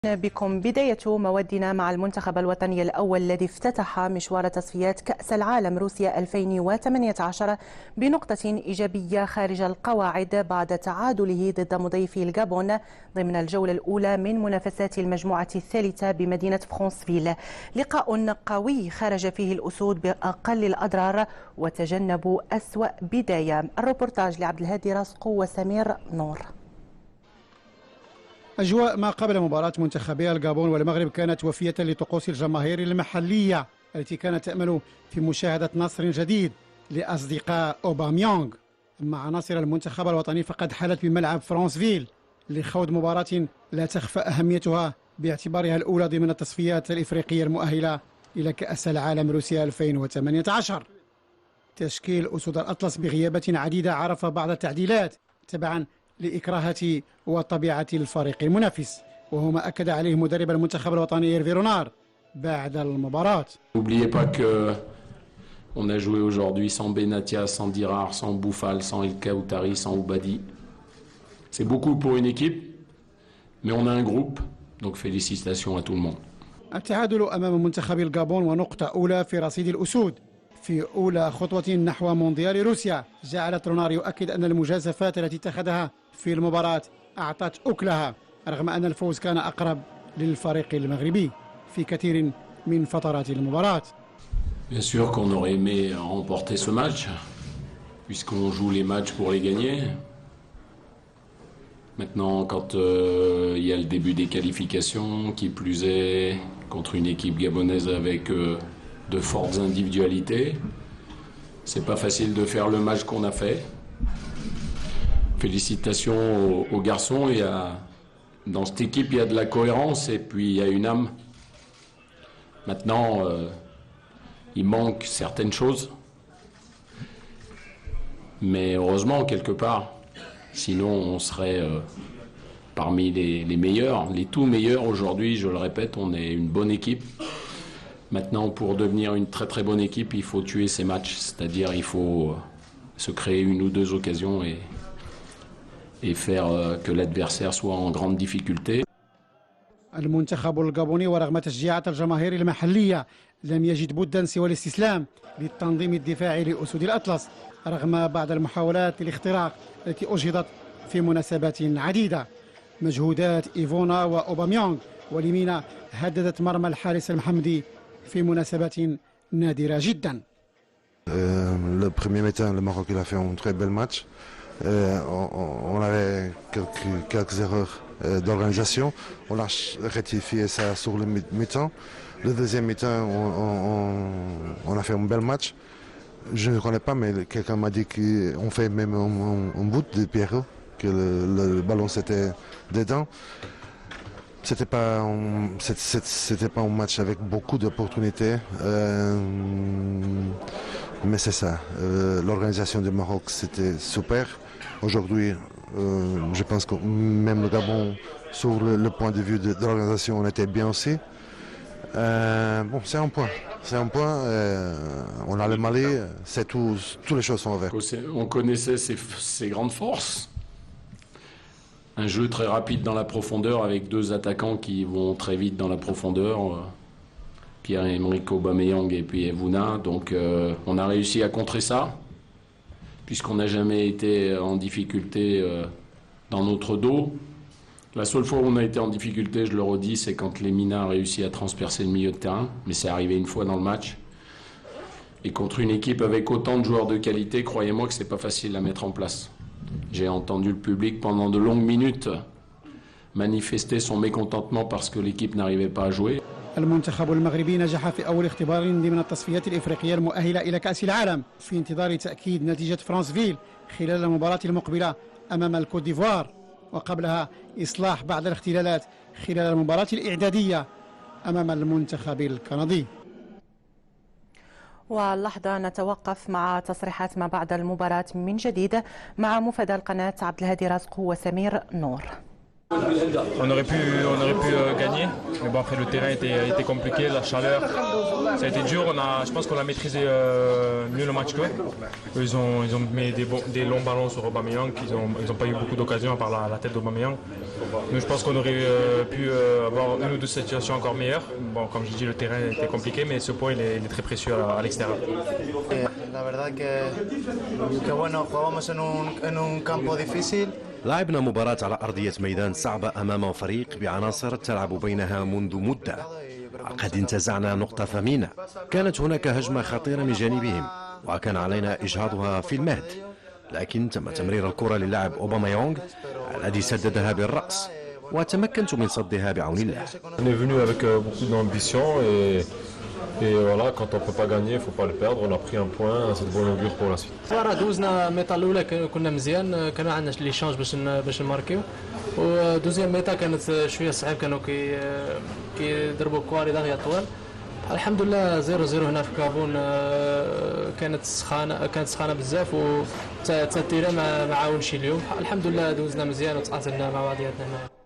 بكم بداية مودنا مع المنتخب الوطني الأول الذي افتتح مشوار تصفيات كأس العالم روسيا 2018 بنقطة إيجابية خارج القواعد بعد تعادله ضد مضيفي الغابون ضمن الجولة الأولى من منافسات المجموعة الثالثة بمدينة فرانسفيل. لقاء قوي خرج فيه الأسود بأقل الأضرار وتجنبوا أسوأ بداية. الروبورتاج لعبد الهادي راسقو وسمير نور. أجواء ما قبل مباراة منتخبي الغابون والمغرب كانت وفية لطقوس الجماهير المحلية التي كانت تأمل في مشاهدة نصر جديد لأصدقاء أوباميانغ. أما عناصر المنتخب الوطني فقد حالت بملعب فرانسفيل لخوض مباراة لا تخفى أهميتها باعتبارها الأولى ضمن التصفيات الإفريقية المؤهلة إلى كأس العالم روسيا 2018. تشكيل أسود الأطلس بغيابة عديدة عرف بعض التعديلات تبعا لإكراهة وطبيعة الفريق المنافس، وهو ما أكد عليه مدرب المنتخب الوطني إيرفي رونار بعد المباراة. N'oubliez pas que on a joué aujourd'hui sans Benatia, sans Dirar, sans Boufal, sans El Kaoutari, sans Oubadi. C'est beaucoup pour une équipe, mais on a un groupe, donc félicitations à tout le monde. التعادل أمام منتخب الغابون ونقطة أولى في رصيد الأسود في أولى خطوة نحو مونديال روسيا جعلت رونار يؤكد أن المجازفات التي اتخذها في المباراة أعطت أكلها، رغم أن الفوز كان أقرب للفريق المغربي في كثير من فترات المباراة. Bien sûr qu'on aurait aimé remporter ce match, puisqu'on joue les matchs pour les gagner. Maintenant, quand il y a le début des qualifications, qui plus est contre une équipe gabonaise avec de fortes individualités, c'est pas facile de faire le match qu'on a fait. Félicitations aux garçons. Dans cette équipe, il y a de la cohérence et puis il y a une âme. Maintenant, il manque certaines choses. Mais heureusement, quelque part, sinon on serait parmi les meilleurs, les tout meilleurs. Aujourd'hui, je le répète, on est une bonne équipe. Maintenant, pour devenir une très très bonne équipe, il faut tuer ces matchs. C'est-à-dire, il faut se créer une ou deux occasions et faire que l'adversaire soit en grande difficulté. المنتخب الغابوني ورغم تشجيعات الجماهير المحلية لم يجد بدا سوى الاستسلام للتنظيم الدفاعي لأسود الأطلس رغم بعض المحاولات للاختراق التي أجهضت في مناسبات عديدة. مجهودات إيفونا وأوباميانغ وليمينا هددت مرمى الحارس المحمدي في مناسبات نادرة جدا. Le premier mi-temps, le Maroc il a fait un très bel match. On avait quelques erreurs d'organisation. On a rectifié ça sur le mi-temps. Le deuxième mi-temps, on a fait un bel match. Je ne connais pas, mais quelqu'un m'a dit qu'on fait même un bout de Pierrot, que le ballon c'était dedans. C'était pas un match avec beaucoup d'opportunités, mais c'est ça. L'organisation du Maroc c'était super. Aujourd'hui, je pense que même le Gabon, sur le point de vue de l'organisation, on était bien aussi. Bon, c'est un point. C'est un point. On a le Mali, c'est tout. Toutes les choses sont ouvertes. On connaissait ses grandes forces. Un jeu très rapide dans la profondeur avec deux attaquants qui vont très vite dans la profondeur. Pierre-Emerick Aubameyang et puis Evuna. Donc on a réussi à contrer ça, puisqu'on n'a jamais été en difficulté dans notre dos. La seule fois où on a été en difficulté, je le redis, c'est quand Lemina a réussi à transpercer le milieu de terrain, mais c'est arrivé une fois dans le match. Et contre une équipe avec autant de joueurs de qualité, croyez-moi que c'est pas facile à mettre en place. J'ai entendu le public pendant de longues minutes manifester son mécontentement parce que l'équipe n'arrivait pas à jouer. المنتخب المغربي نجح في أول اختبار ضمن التصفيات الإفريقية المؤهلة إلى كأس العالم في انتظار تأكيد نتيجة فرانسفيل خلال المباراة المقبلة أمام الكوت ديفوار، وقبلها إصلاح بعض الاختلالات خلال المباراة الإعدادية أمام المنتخب الكندي. واللحظة نتوقف مع تصريحات ما بعد المباراة من جديد مع مفادى القناة عبد الهادي راسقو وسمير نور. On aurait pu gagner, mais bon après le terrain était compliqué, la chaleur, ça a été dur. Je pense qu'on a maîtrisé mieux le match qu'eux. Ils ont mis des longs ballons sur Aubameyang, ils ont pas eu beaucoup d'occasions à part la tête d'Aubameyang. Mais je pense qu'on aurait pu avoir une ou deux situations encore meilleures. Bon, comme je dis, le terrain était compliqué, mais ce point il est très précieux à l'extérieur. La verdad que bueno, jugamos en un campo difícil. لعبنا مباراة على أرضية ميدان صعبة أمام فريق بعناصر تلعب بينها منذ مدة. قد انتزعنا نقطة ثمينة. كانت هناك هجمة خطيرة من جانبهم وكان علينا إجهاضها في المهد، لكن تم تمرير الكرة للاعب أوباميونغ الذي سددها بالرأس وتمكنت من صدها بعون الله. On est venu avec beaucoup d'ambition et voilà, quand on ne peut pas gagner, il ne faut pas le perdre. On a pris un point, c'est de bonne augure pour la suite. دوزنا الميطا الاولى كنا مزيان، كان عندنا لي شانس باش نماركيو، ودوزيام ميطا كانت شويه صعيب، كانوا كيضربوا الكواري داغيا طوال. الحمد لله 0-0 هنا في كابون، كانت سخانه بزاف، والتيران ما عاونش اليوم. الحمد لله دوزنا مزيان وتعاطينا مع بعضياتنا هنا.